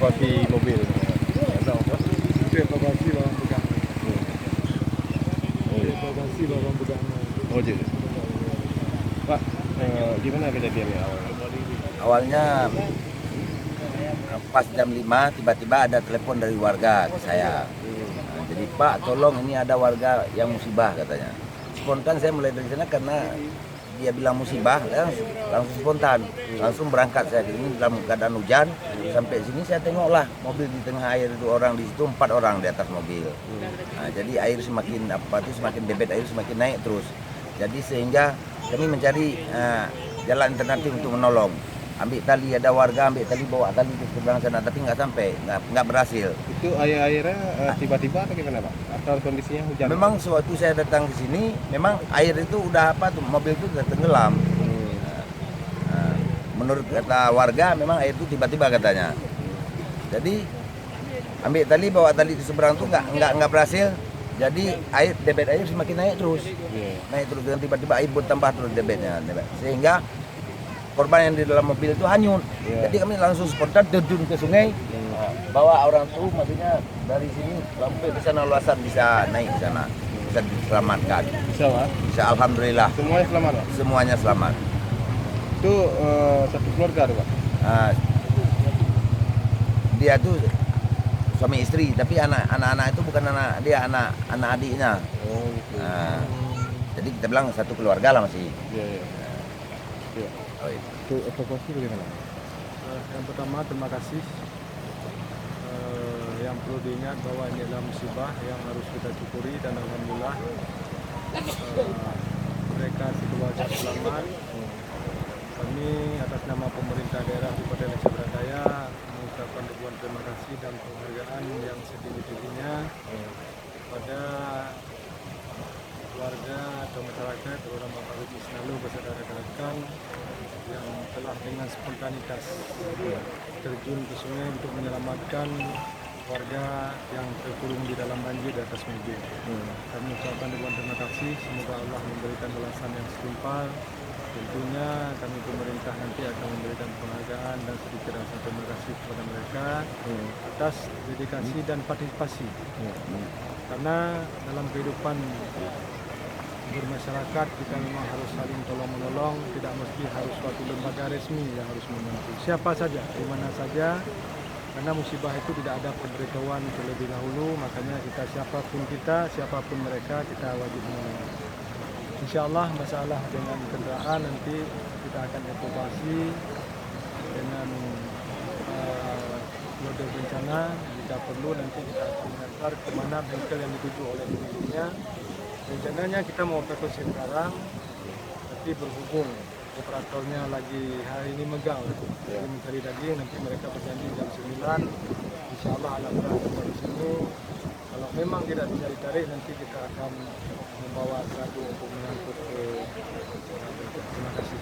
evakuasi mobil. Ada apa? Itu evakuasi barang begang. Oh, iya. Evakuasi barang begang. Oh, jadi. Pak, gimana kejadiannya awalnya? Awalnya pas jam 5 tiba-tiba ada telepon dari warga ke saya. Nah, jadi Pak, tolong ini ada warga yang musibah katanya. Spontan saya mulai dari sana karena dia bilang musibah, langsung spontan, langsung berangkat saya. Ini dalam keadaan hujan, sampai sini saya tengoklah mobil di tengah air itu, orang di situ 4 orang di atas mobil. Nah, jadi air semakin semakin debit air semakin naik terus. Jadi sehingga kami mencari jalan alternatif untuk menolong. Ambil tali, ada warga ambil tali, bawa tali ke seberang sana, tapi nggak sampai, nggak berhasil. Itu airnya tiba-tiba atau gimana, Pak? Atau kondisinya hujan? Memang sewaktu saya datang ke sini, memang air itu udah mobil itu udah tenggelam. Menurut kata warga, memang air itu tiba-tiba katanya. Jadi ambil tali, bawa tali ke seberang itu nggak berhasil. Jadi debit air semakin naik terus, naik terus, dan tiba-tiba air bertambah terus debitnya, sehingga korban yang di dalam mobil itu hanyut. Jadi kami langsung spontan terjun ke sungai, bawa orang itu, maksudnya dari sini sampai ke sana luasan bisa naik ke sana, bisa diselamatkan. Bisa, Pak? Bisa, alhamdulillah. Semuanya selamat, Pak? Semuanya selamat. Itu satu keluarga tuh, Pak? Dia tuh suami istri, tapi anak-anak itu bukan anak adiknya. Oh, gitu. Jadi kita bilang satu keluarga lah masih. Iya. Oh, itu. Itu evakuasi bagaimana? Yang pertama, terima kasih. Yang perlu diingat bahwa ini adalah musibah yang harus kita syukuri, dan alhamdulillah mereka sekeluarga selamat. Kami atas nama pemerintah daerah Kabupaten Aceh Beradaya mengucapkan ribuan terima kasih dan penghargaan yang setinggi-tingginya kepada warga atau masyarakat, terutama Pak Haji Sinalu beserta rekan-rekan yang telah dengan spontanitas terjun ke sungai untuk menyelamatkan warga yang terkurung di dalam banjir di atas mobil. Kami mengucapkan ribuan terima kasih, semoga Allah memberikan balasan yang setimpal. Tentunya kami pemerintah nanti akan memberikan penghargaan dan sedikit rasa terima kasih kepada mereka atas dedikasi dan partisipasi. Karena dalam kehidupan bermasyarakat kita memang harus saling tolong menolong, tidak mesti harus suatu lembaga resmi yang harus membantu. Siapa saja, di mana saja, karena musibah itu tidak ada pemberitahuan terlebih dahulu, makanya siapapun mereka, kita wajib menolong. Insya Allah masalah dengan kendaraan nanti kita akan evakuasi dengan model bencana. Jika perlu nanti kita akan mengantar kemana bengkel yang dituju oleh dirinya. Rencananya kita mau evakuasi sekarang, tapi berhubung operatornya lagi hari ini megang, jadi mencari daging, nanti mereka berjanji jam 9. Insya Allah alat berat di sini. Kalau memang tidak bisa ditarik, nanti kita akan membawa perahu untuk mengangkut ke. Terima kasih.